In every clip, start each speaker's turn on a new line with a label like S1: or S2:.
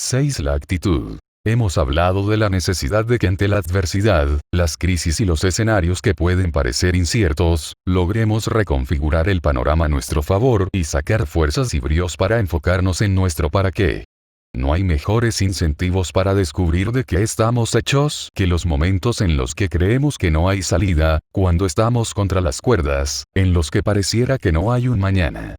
S1: 6. La actitud. Hemos hablado de la necesidad de que ante la adversidad, las crisis y los escenarios que pueden parecer inciertos, logremos reconfigurar el panorama a nuestro favor y sacar fuerzas y bríos para enfocarnos en nuestro para qué. No hay mejores incentivos para descubrir de qué estamos hechos que los momentos en los que creemos que no hay salida, cuando estamos contra las cuerdas, en los que pareciera que no hay un mañana.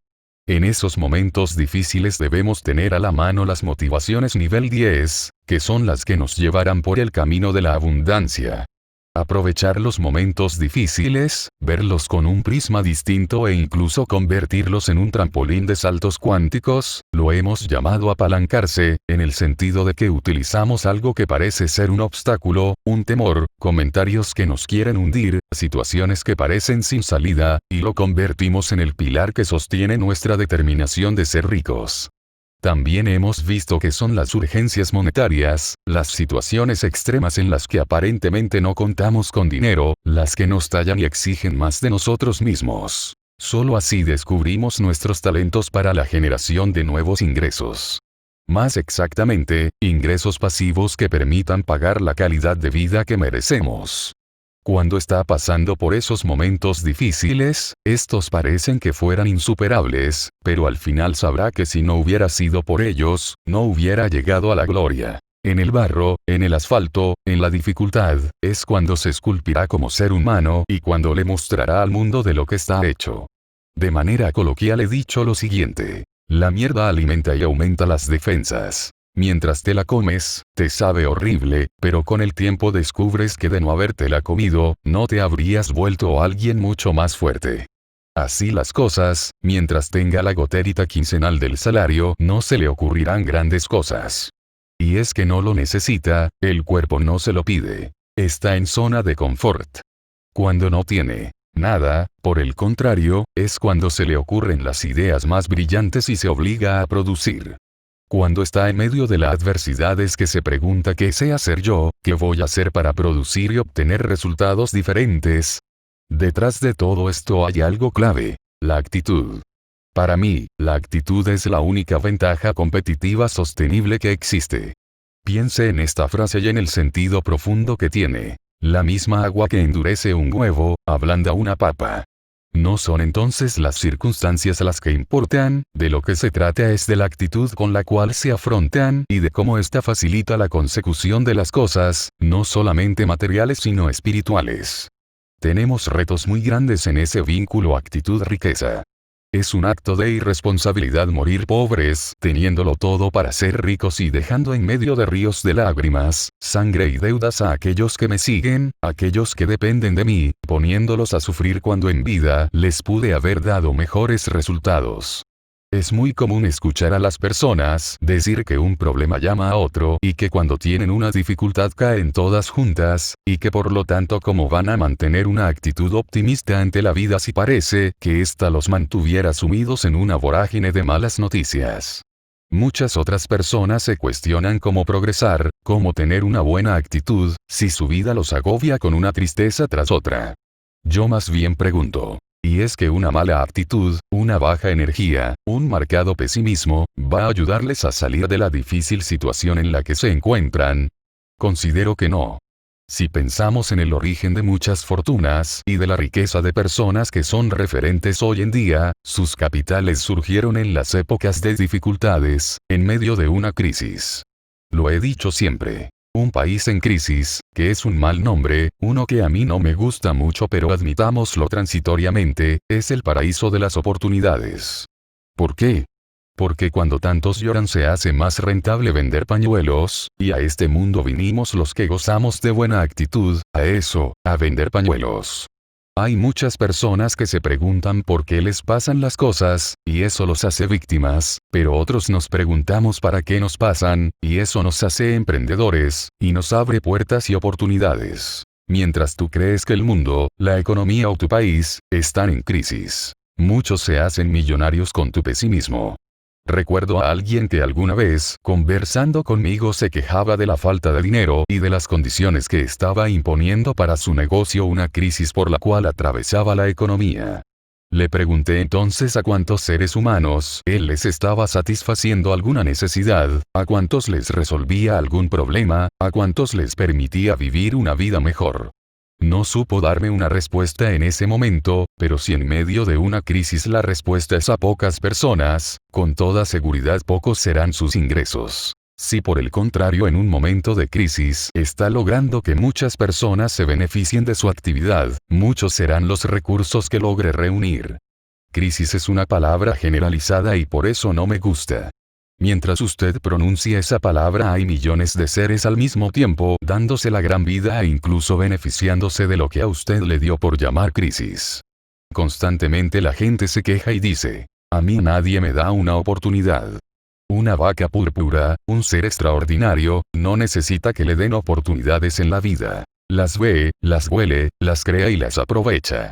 S1: En esos momentos difíciles debemos tener a la mano las motivaciones nivel 10, que son las que nos llevarán por el camino de la abundancia. Aprovechar los momentos difíciles, verlos con un prisma distinto e incluso convertirlos en un trampolín de saltos cuánticos, lo hemos llamado apalancarse, en el sentido de que utilizamos algo que parece ser un obstáculo, un temor, comentarios que nos quieren hundir, situaciones que parecen sin salida, y lo convertimos en el pilar que sostiene nuestra determinación de ser ricos. También hemos visto que son las urgencias monetarias, las situaciones extremas en las que aparentemente no contamos con dinero, las que nos tallan y exigen más de nosotros mismos. Solo así descubrimos nuestros talentos para la generación de nuevos ingresos. Más exactamente, ingresos pasivos que permitan pagar la calidad de vida que merecemos. Cuando está pasando por esos momentos difíciles, estos parecen que fueran insuperables, pero al final sabrá que si no hubiera sido por ellos, no hubiera llegado a la gloria. En el barro, en el asfalto, en la dificultad, es cuando se esculpirá como ser humano y cuando le mostrará al mundo de lo que está hecho. De manera coloquial he dicho lo siguiente: la mierda alimenta y aumenta las defensas. Mientras te la comes, te sabe horrible, pero con el tiempo descubres que de no habértela comido, no te habrías vuelto alguien mucho más fuerte. Así las cosas, mientras tenga la goterita quincenal del salario, no se le ocurrirán grandes cosas. Y es que no lo necesita, el cuerpo no se lo pide. Está en zona de confort. Cuando no tiene nada, por el contrario, es cuando se le ocurren las ideas más brillantes y se obliga a producir. Cuando está en medio de la adversidad es que se pregunta qué sé hacer yo, qué voy a hacer para producir y obtener resultados diferentes. Detrás de todo esto hay algo clave: la actitud. Para mí, la actitud es la única ventaja competitiva sostenible que existe. Piense en esta frase y en el sentido profundo que tiene. La misma agua que endurece un huevo, ablanda una papa. No son entonces las circunstancias las que importan, de lo que se trata es de la actitud con la cual se afrontan y de cómo ésta facilita la consecución de las cosas, no solamente materiales sino espirituales. Tenemos retos muy grandes en ese vínculo actitud-riqueza. Es un acto de irresponsabilidad morir pobres, teniéndolo todo para ser ricos y dejando en medio de ríos de lágrimas, sangre y deudas a aquellos que me siguen, aquellos que dependen de mí, poniéndolos a sufrir cuando en vida les pude haber dado mejores resultados. Es muy común escuchar a las personas decir que un problema llama a otro y que cuando tienen una dificultad caen todas juntas, y que por lo tanto cómo van a mantener una actitud optimista ante la vida si parece que ésta los mantuviera sumidos en una vorágine de malas noticias. Muchas otras personas se cuestionan cómo progresar, cómo tener una buena actitud, si su vida los agobia con una tristeza tras otra. Yo más bien pregunto: ¿y es que una mala actitud, una baja energía, un marcado pesimismo, va a ayudarles a salir de la difícil situación en la que se encuentran? Considero que no. Si pensamos en el origen de muchas fortunas y de la riqueza de personas que son referentes hoy en día, sus capitales surgieron en las épocas de dificultades, en medio de una crisis. Lo he dicho siempre. Un país en crisis, que es un mal nombre, uno que a mí no me gusta mucho pero admitámoslo transitoriamente, es el paraíso de las oportunidades. ¿Por qué? Porque cuando tantos lloran se hace más rentable vender pañuelos, y a este mundo vinimos los que gozamos de buena actitud, a eso, a vender pañuelos. Hay muchas personas que se preguntan por qué les pasan las cosas, y eso los hace víctimas, pero otros nos preguntamos para qué nos pasan, y eso nos hace emprendedores, y nos abre puertas y oportunidades. Mientras tú crees que el mundo, la economía o tu país, están en crisis. Muchos se hacen millonarios con tu pesimismo. Recuerdo a alguien que alguna vez, conversando conmigo, se quejaba de la falta de dinero y de las condiciones que estaba imponiendo para su negocio una crisis por la cual atravesaba la economía. Le pregunté entonces a cuántos seres humanos él les estaba satisfaciendo alguna necesidad, a cuántos les resolvía algún problema, a cuántos les permitía vivir una vida mejor. No supo darme una respuesta en ese momento, pero si en medio de una crisis la respuesta es a pocas personas, con toda seguridad pocos serán sus ingresos. Si por el contrario en un momento de crisis está logrando que muchas personas se beneficien de su actividad, muchos serán los recursos que logre reunir. Crisis es una palabra generalizada y por eso no me gusta. Mientras usted pronuncia esa palabra hay millones de seres al mismo tiempo dándose la gran vida e incluso beneficiándose de lo que a usted le dio por llamar crisis. Constantemente la gente se queja y dice, a mí nadie me da una oportunidad. Una vaca púrpura, un ser extraordinario, no necesita que le den oportunidades en la vida. Las ve, las huele, las crea y las aprovecha.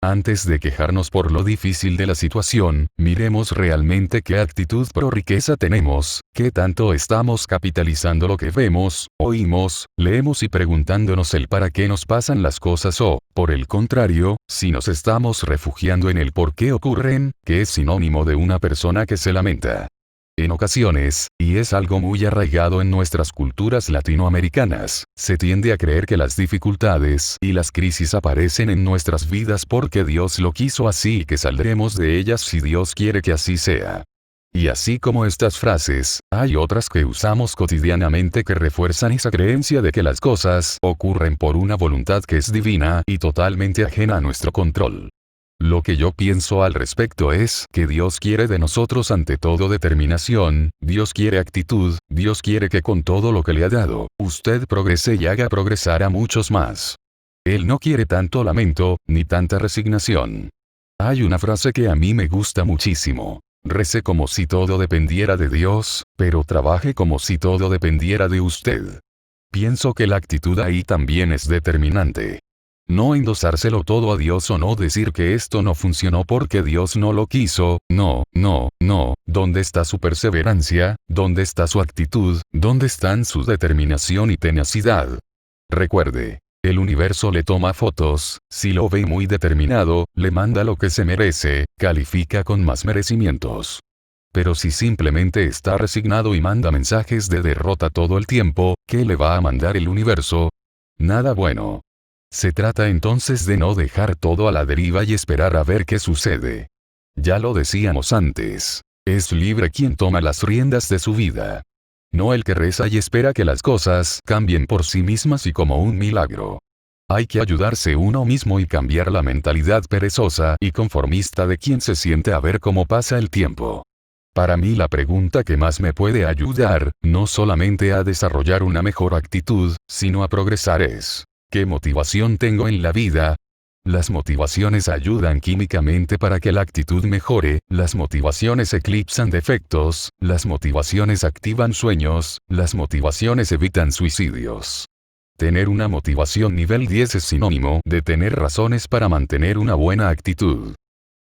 S1: Antes de quejarnos por lo difícil de la situación, miremos realmente qué actitud pro riqueza tenemos, qué tanto estamos capitalizando lo que vemos, oímos, leemos y preguntándonos el para qué nos pasan las cosas o, por el contrario, si nos estamos refugiando en el por qué ocurren, que es sinónimo de una persona que se lamenta. En ocasiones, y es algo muy arraigado en nuestras culturas latinoamericanas, se tiende a creer que las dificultades y las crisis aparecen en nuestras vidas porque Dios lo quiso así y que saldremos de ellas si Dios quiere que así sea. Y así como estas frases, hay otras que usamos cotidianamente que refuerzan esa creencia de que las cosas ocurren por una voluntad que es divina y totalmente ajena a nuestro control. Lo que yo pienso al respecto es que Dios quiere de nosotros ante todo determinación, Dios quiere actitud, Dios quiere que con todo lo que le ha dado, usted progrese y haga progresar a muchos más. Él no quiere tanto lamento, ni tanta resignación. Hay una frase que a mí me gusta muchísimo. Rece como si todo dependiera de Dios, pero trabaje como si todo dependiera de usted. Pienso que la actitud ahí también es determinante. No endosárselo todo a Dios o no decir que esto no funcionó porque Dios no lo quiso, no. ¿Dónde está su perseverancia? ¿Dónde está su actitud? ¿Dónde están su determinación y tenacidad? Recuerde, el universo le toma fotos, si lo ve muy determinado, le manda lo que se merece, califica con más merecimientos. Pero si simplemente está resignado y manda mensajes de derrota todo el tiempo, ¿qué le va a mandar el universo? Nada bueno. Se trata entonces de no dejar todo a la deriva y esperar a ver qué sucede. Ya lo decíamos antes, es libre quien toma las riendas de su vida. No el que reza y espera que las cosas cambien por sí mismas y como un milagro. Hay que ayudarse uno mismo y cambiar la mentalidad perezosa y conformista de quien se siente a ver cómo pasa el tiempo. Para mí la pregunta que más me puede ayudar, no solamente a desarrollar una mejor actitud, sino a progresar es: ¿qué motivación tengo en la vida? Las motivaciones ayudan químicamente para que la actitud mejore, las motivaciones eclipsan defectos, las motivaciones activan sueños, las motivaciones evitan suicidios. Tener una motivación nivel 10 es sinónimo de tener razones para mantener una buena actitud.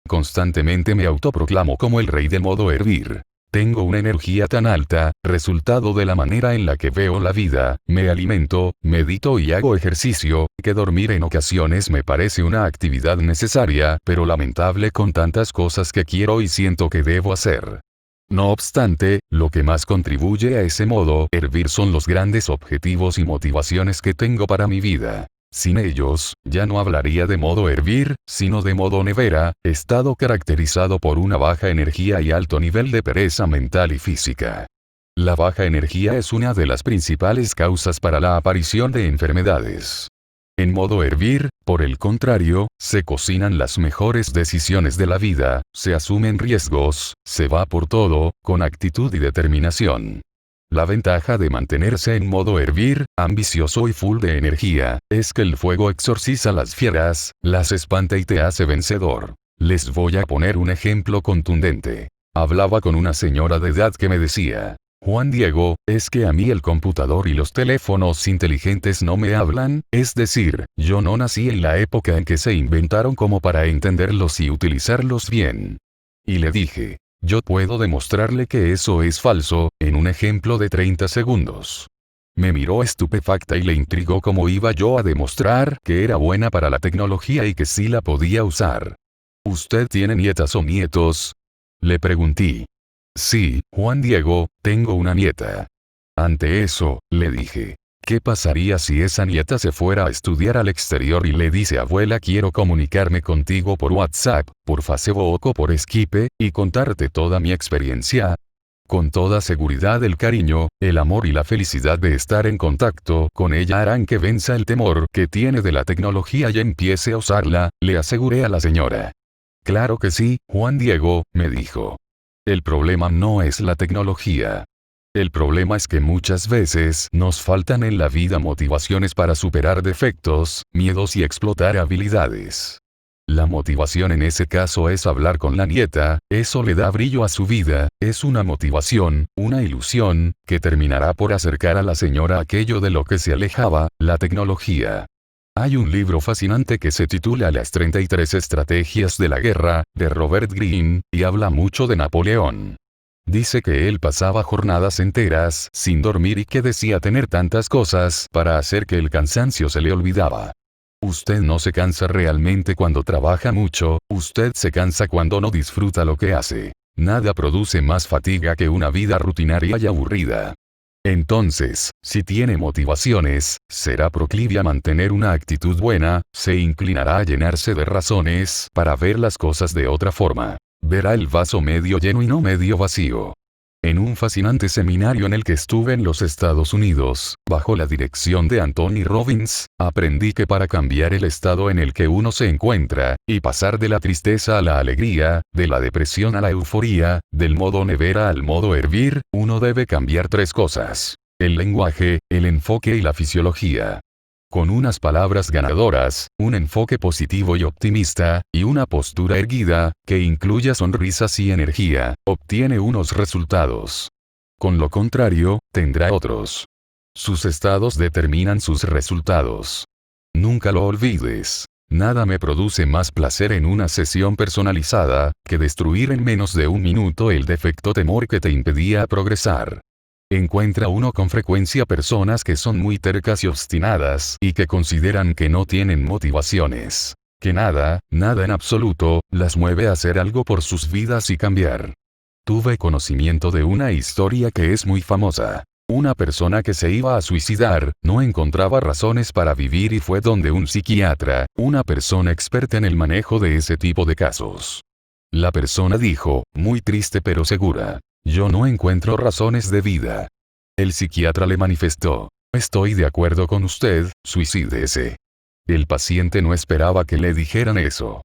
S1: Constantemente me autoproclamo como el rey del modo hervir. Tengo una energía tan alta, resultado de la manera en la que veo la vida, me alimento, medito y hago ejercicio, que dormir en ocasiones me parece una actividad necesaria, pero lamentable con tantas cosas que quiero y siento que debo hacer. No obstante, lo que más contribuye a ese modo hervir son los grandes objetivos y motivaciones que tengo para mi vida. Sin ellos, ya no hablaría de modo hervir, sino de modo nevera, estado caracterizado por una baja energía y alto nivel de pereza mental y física. La baja energía es una de las principales causas para la aparición de enfermedades. En modo hervir, por el contrario, se cocinan las mejores decisiones de la vida, se asumen riesgos, se va por todo, con actitud y determinación. La ventaja de mantenerse en modo hervir, ambicioso y full de energía, es que el fuego exorciza las fieras, las espanta y te hace vencedor. Les voy a poner un ejemplo contundente. Hablaba con una señora de edad que me decía: Juan Diego, es que a mí el computador y los teléfonos inteligentes no me hablan, es decir, yo no nací en la época en que se inventaron como para entenderlos y utilizarlos bien. Y le dije: yo puedo demostrarle que eso es falso, en un ejemplo de 30 segundos. Me miró estupefacta y le intrigó cómo iba yo a demostrar que era buena para la tecnología y que sí la podía usar. ¿Usted tiene nietas o nietos? Le pregunté. Sí, Juan Diego, tengo una nieta. Ante eso, le dije. ¿Qué pasaría si esa nieta se fuera a estudiar al exterior y le dice abuela quiero comunicarme contigo por WhatsApp, por Facebook o por Skype, y contarte toda mi experiencia? Con toda seguridad el cariño, el amor y la felicidad de estar en contacto con ella harán que venza el temor que tiene de la tecnología y empiece a usarla, le aseguré a la señora. Claro que sí, Juan Diego, me dijo. El problema no es la tecnología. El problema es que muchas veces nos faltan en la vida motivaciones para superar defectos, miedos y explotar habilidades. La motivación en ese caso es hablar con la nieta, eso le da brillo a su vida, es una motivación, una ilusión, que terminará por acercar a la señora a aquello de lo que se alejaba, la tecnología. Hay un libro fascinante que se titula Las 33 estrategias de la guerra, de Robert Greene, y habla mucho de Napoleón. Dice que él pasaba jornadas enteras sin dormir y que decía tener tantas cosas para hacer que el cansancio se le olvidaba. Usted no se cansa realmente cuando trabaja mucho, usted se cansa cuando no disfruta lo que hace. Nada produce más fatiga que una vida rutinaria y aburrida. Entonces, si tiene motivaciones, será proclive a mantener una actitud buena, se inclinará a llenarse de razones para ver las cosas de otra forma. Verá el vaso medio lleno y no medio vacío. En un fascinante seminario en el que estuve en los Estados Unidos, bajo la dirección de Anthony Robbins, aprendí que para cambiar el estado en el que uno se encuentra, y pasar de la tristeza a la alegría, de la depresión a la euforía, del modo nevera al modo hervir, uno debe cambiar 3 cosas: el lenguaje, el enfoque y la fisiología. Con unas palabras ganadoras, un enfoque positivo y optimista, y una postura erguida, que incluya sonrisas y energía, obtiene unos resultados. Con lo contrario, tendrá otros. Sus estados determinan sus resultados. Nunca lo olvides. Nada me produce más placer en una sesión personalizada, que destruir en menos de un minuto el defecto temor que te impedía progresar. Encuentra uno con frecuencia personas que son muy tercas y obstinadas y que consideran que no tienen motivaciones. Que nada en absoluto, las mueve a hacer algo por sus vidas y cambiar. Tuve conocimiento de una historia que es muy famosa. Una persona que se iba a suicidar, no encontraba razones para vivir y fue donde un psiquiatra, una persona experta en el manejo de ese tipo de casos. La persona dijo, muy triste pero segura. Yo no encuentro razones de vida. El psiquiatra le manifestó. Estoy de acuerdo con usted, suicídese. El paciente no esperaba que le dijeran eso.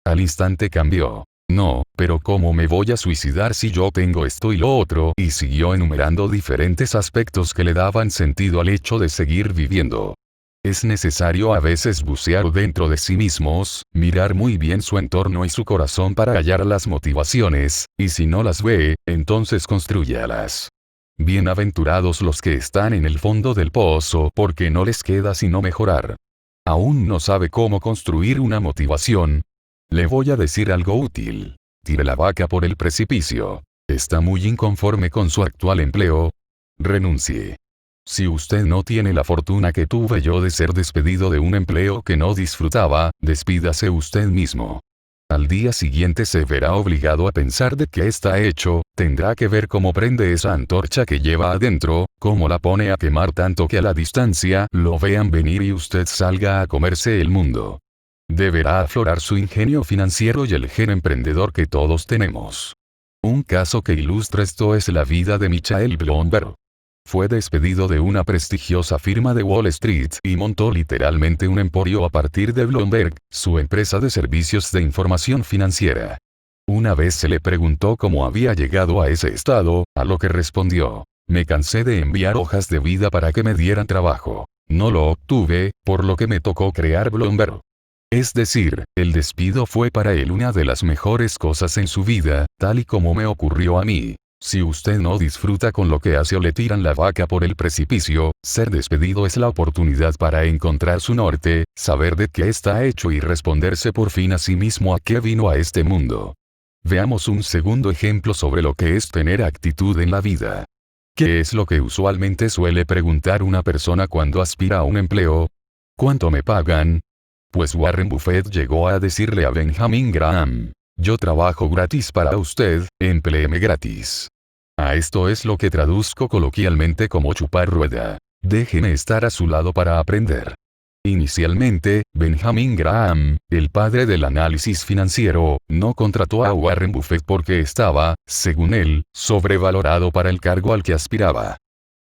S1: Al instante cambió. No, pero ¿cómo me voy a suicidar si yo tengo esto y lo otro? Y siguió enumerando diferentes aspectos que le daban sentido al hecho de seguir viviendo. Es necesario a veces bucear dentro de sí mismos, mirar muy bien su entorno y su corazón para hallar las motivaciones, y si no las ve, entonces constrúyalas. Bienaventurados los que están en el fondo del pozo porque no les queda sino mejorar. ¿Aún no sabe cómo construir una motivación? Le voy a decir algo útil. Tire la vaca por el precipicio. ¿Está muy inconforme con su actual empleo? Renuncie. Si usted no tiene la fortuna que tuve yo de ser despedido de un empleo que no disfrutaba, despídase usted mismo. Al día siguiente se verá obligado a pensar de qué está hecho, tendrá que ver cómo prende esa antorcha que lleva adentro, cómo la pone a quemar tanto que a la distancia lo vean venir y usted salga a comerse el mundo. Deberá aflorar su ingenio financiero y el gen emprendedor que todos tenemos. Un caso que ilustra esto es la vida de Michael Bloomberg. Fue despedido de una prestigiosa firma de Wall Street y montó literalmente un emporio a partir de Bloomberg, su empresa de servicios de información financiera. Una vez se le preguntó cómo había llegado a ese estado, a lo que respondió: me cansé de enviar hojas de vida para que me dieran trabajo. No lo obtuve, por lo que me tocó crear Bloomberg. Es decir, el despido fue para él una de las mejores cosas en su vida, tal y como me ocurrió a mí. Si usted no disfruta con lo que hace o le tiran la vaca por el precipicio, ser despedido es la oportunidad para encontrar su norte, saber de qué está hecho y responderse por fin a sí mismo a qué vino a este mundo. Veamos un segundo ejemplo sobre lo que es tener actitud en la vida. ¿Qué es lo que usualmente suele preguntar una persona cuando aspira a un empleo? ¿Cuánto me pagan? pues Warren Buffett llegó a decirle a Benjamin Graham: yo trabajo gratis para usted, empléeme gratis. A esto es lo que traduzco coloquialmente como chupar rueda. Déjeme estar a su lado para aprender. Inicialmente, Benjamin Graham, el padre del análisis financiero, no contrató a Warren Buffett porque estaba, según él, sobrevalorado para el cargo al que aspiraba.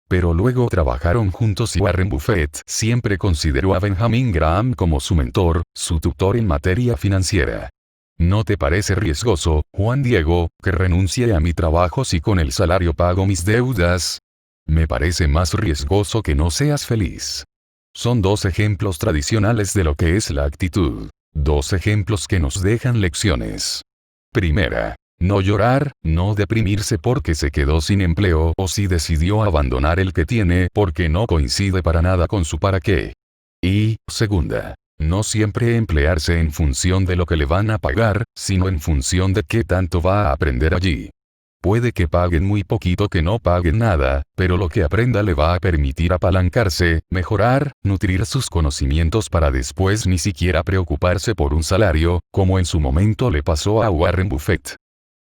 S1: Pero luego trabajaron juntos y Warren Buffett siempre consideró a Benjamin Graham como su mentor, su tutor en materia financiera. ¿No te parece riesgoso, Juan Diego, que renuncie a mi trabajo si con el salario pago mis deudas? Me parece más riesgoso que no seas feliz. Son dos ejemplos tradicionales de lo que es la actitud. Dos ejemplos que nos dejan lecciones. Primera. No llorar, no deprimirse porque se quedó sin empleo o si decidió abandonar el que tiene porque no coincide para nada con su para qué. Y, segunda. No siempre emplearse en función de lo que le van a pagar, sino en función de qué tanto va a aprender allí. Puede que paguen muy poquito que no paguen nada, pero lo que aprenda le va a permitir apalancarse, mejorar, nutrir sus conocimientos para después ni siquiera preocuparse por un salario, como en su momento le pasó a Warren Buffett.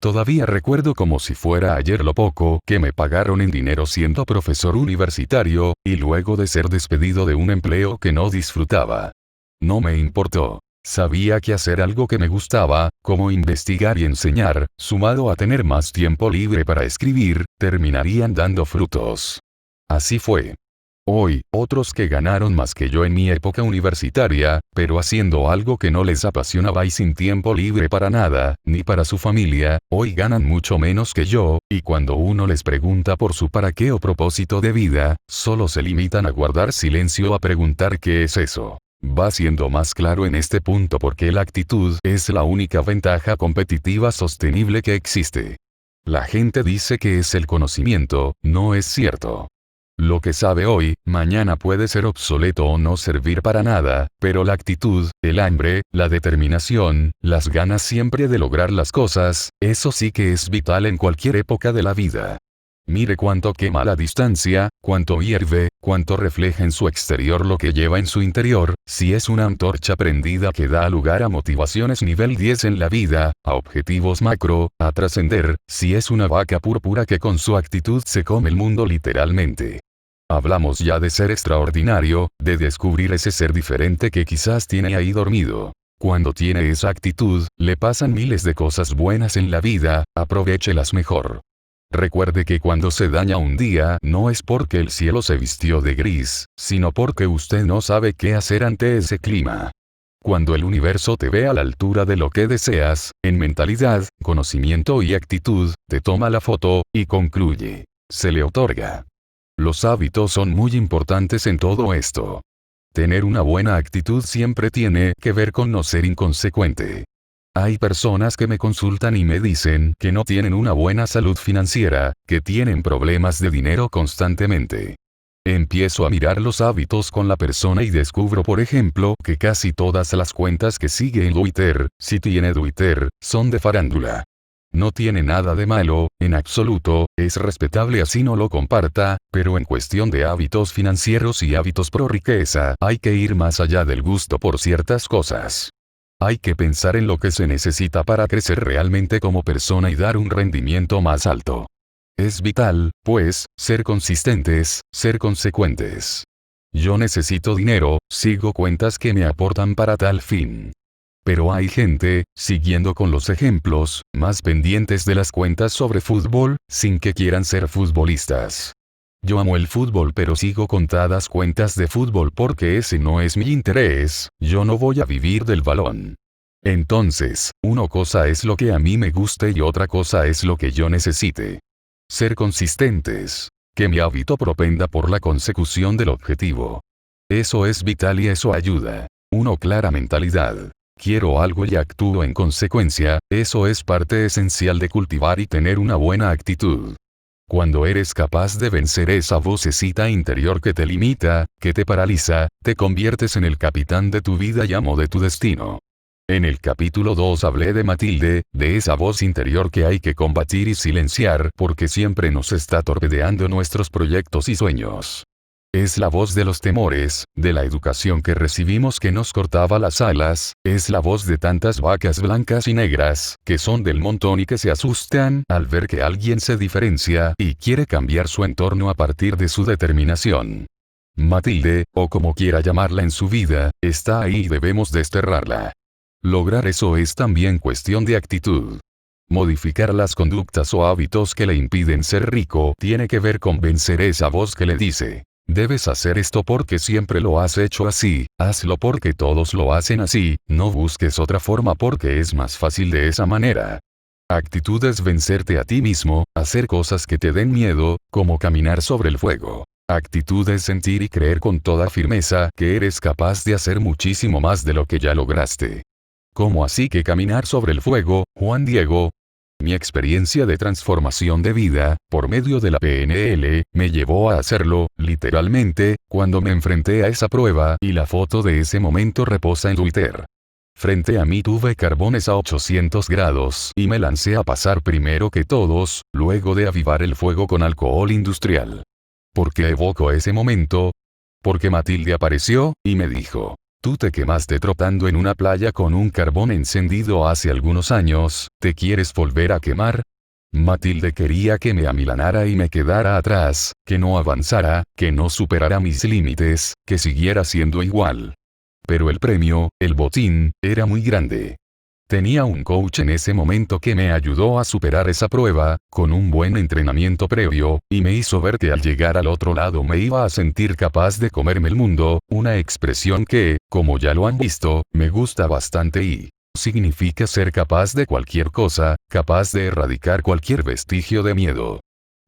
S1: Todavía recuerdo como si fuera ayer lo poco que me pagaron en dinero siendo profesor universitario, y luego de ser despedido de un empleo que no disfrutaba. No me importó. Sabía que hacer algo que me gustaba, como investigar y enseñar, sumado a tener más tiempo libre para escribir, terminarían dando frutos. Así fue. Hoy, otros que ganaron más que yo en mi época universitaria, pero haciendo algo que no les apasionaba y sin tiempo libre para nada, ni para su familia, hoy ganan mucho menos que yo, y cuando uno les pregunta por su para qué o propósito de vida, solo se limitan a guardar silencio o a preguntar qué es eso. Va siendo más claro en este punto porque la actitud es la única ventaja competitiva sostenible que existe. La gente dice que es el conocimiento, no es cierto. Lo que sabe hoy, mañana puede ser obsoleto o no servir para nada, pero la actitud, el hambre, la determinación, las ganas siempre de lograr las cosas, eso sí que es vital en cualquier época de la vida. Mire cuánto quema la distancia, cuánto hierve, cuánto refleja en su exterior lo que lleva en su interior, si es una antorcha prendida que da lugar a motivaciones nivel 10 en la vida, a objetivos macro, a trascender, si es una vaca púrpura que con su actitud se come el mundo literalmente. Hablamos ya de ser extraordinario, de descubrir ese ser diferente que quizás tiene ahí dormido. Cuando tiene esa actitud, le pasan miles de cosas buenas en la vida, aprovéchelas mejor. Recuerde que cuando se daña un día no es porque el cielo se vistió de gris, sino porque usted no sabe qué hacer ante ese clima. Cuando el universo te ve a la altura de lo que deseas, en mentalidad, conocimiento y actitud, te toma la foto, y concluye. Se le otorga. Los hábitos son muy importantes en todo esto. Tener una buena actitud siempre tiene que ver con no ser inconsecuente. Hay personas que me consultan y me dicen que no tienen una buena salud financiera, que tienen problemas de dinero constantemente. Empiezo a mirar los hábitos con la persona y descubro por ejemplo que casi todas las cuentas que sigue en Twitter, si tiene Twitter, son de farándula. No tiene nada de malo, en absoluto, es respetable así no lo comparta, pero en cuestión de hábitos financieros y hábitos pro riqueza, hay que ir más allá del gusto por ciertas cosas. Hay que pensar en lo que se necesita para crecer realmente como persona y dar un rendimiento más alto. Es vital, pues, ser consistentes, ser consecuentes. Yo necesito dinero, sigo cuentas que me aportan para tal fin. Pero hay gente, siguiendo con los ejemplos, más pendientes de las cuentas sobre fútbol, sin que quieran ser futbolistas. Yo amo el fútbol pero sigo contadas cuentas de fútbol porque ese no es mi interés, yo no voy a vivir del balón. Entonces, una cosa es lo que a mí me guste y otra cosa es lo que yo necesite. Ser consistentes. Que mi hábito propenda por la consecución del objetivo. Eso es vital y eso ayuda. Clara mentalidad. Quiero algo y actúo en consecuencia, eso es parte esencial de cultivar y tener una buena actitud. Cuando eres capaz de vencer esa vocecita interior que te limita, que te paraliza, te conviertes en el capitán de tu vida y amo de tu destino. En el capítulo 2 hablé de Matilde, de esa voz interior que hay que combatir y silenciar porque siempre nos está torpedeando nuestros proyectos y sueños. Es la voz de los temores, de la educación que recibimos que nos cortaba las alas, es la voz de tantas vacas blancas y negras, que son del montón y que se asustan al ver que alguien se diferencia y quiere cambiar su entorno a partir de su determinación. Matilde, o como quiera llamarla en su vida, está ahí y debemos desterrarla. Lograr eso es también cuestión de actitud. Modificar las conductas o hábitos que le impiden ser rico tiene que ver con vencer esa voz que le dice: debes hacer esto porque siempre lo has hecho así, hazlo porque todos lo hacen así, no busques otra forma porque es más fácil de esa manera. Actitud es vencerte a ti mismo, hacer cosas que te den miedo, como caminar sobre el fuego. Actitud es sentir y creer con toda firmeza que eres capaz de hacer muchísimo más de lo que ya lograste. ¿Cómo así que caminar sobre el fuego, Juan Diego? Mi experiencia de transformación de vida, por medio de la PNL, me llevó a hacerlo, literalmente, cuando me enfrenté a esa prueba y la foto de ese momento reposa en Twitter. Frente a mí tuve carbones a 800 grados y me lancé a pasar primero que todos, luego de avivar el fuego con alcohol industrial. ¿Por qué evoco ese momento? Porque Matilde apareció y me dijo: tú te quemaste trotando en una playa con un carbón encendido hace algunos años, ¿te quieres volver a quemar? Matilde quería que me amilanara y me quedara atrás, que no avanzara, que no superara mis límites, que siguiera siendo igual. Pero el premio, el botín, era muy grande. Tenía un coach en ese momento que me ayudó a superar esa prueba, con un buen entrenamiento previo, y me hizo ver que al llegar al otro lado me iba a sentir capaz de comerme el mundo, una expresión que, como ya lo han visto, me gusta bastante y significa ser capaz de cualquier cosa, capaz de erradicar cualquier vestigio de miedo.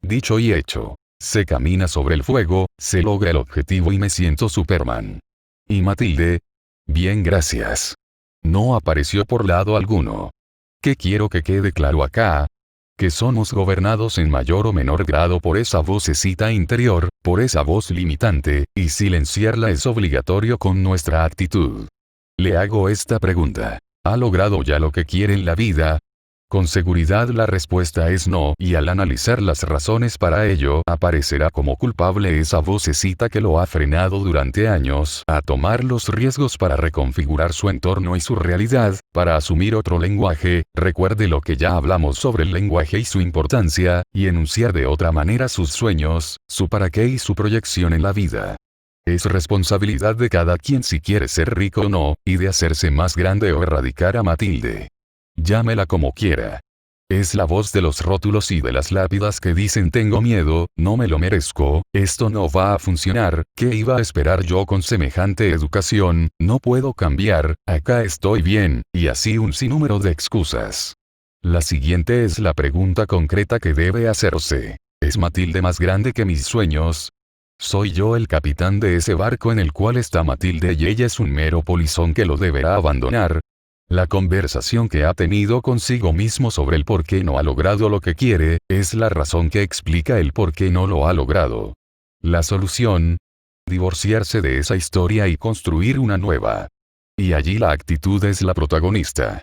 S1: Dicho y hecho. Se camina sobre el fuego, se logra el objetivo y me siento Superman. ¿Y Matilde? Bien, gracias. No apareció por lado alguno. ¿Qué quiero que quede claro acá? Que somos gobernados en mayor o menor grado por esa vocecita interior, por esa voz limitante, y silenciarla es obligatorio con nuestra actitud. Le hago esta pregunta: ¿ha logrado ya lo que quiere en la vida? Con seguridad la respuesta es no, y al analizar las razones para ello, aparecerá como culpable esa vocecita que lo ha frenado durante años a tomar los riesgos para reconfigurar su entorno y su realidad, para asumir otro lenguaje, recuerde lo que ya hablamos sobre el lenguaje y su importancia, y enunciar de otra manera sus sueños, su para qué y su proyección en la vida. Es responsabilidad de cada quien si quiere ser rico o no, y de hacerse más grande o erradicar a Matilde. Llámela como quiera. Es la voz de los rótulos y de las lápidas que dicen: tengo miedo, no me lo merezco, esto no va a funcionar, ¿qué iba a esperar yo con semejante educación? No puedo cambiar, acá estoy bien, y así un sinnúmero de excusas. La siguiente es la pregunta concreta que debe hacerse: ¿es Matilde más grande que mis sueños? ¿Soy yo el capitán de ese barco en el cual está Matilde y ella es un mero polizón que lo deberá abandonar? La conversación que ha tenido consigo mismo sobre el por qué no ha logrado lo que quiere, es la razón que explica el por qué no lo ha logrado. La solución: divorciarse de esa historia y construir una nueva. Y allí la actitud es la protagonista.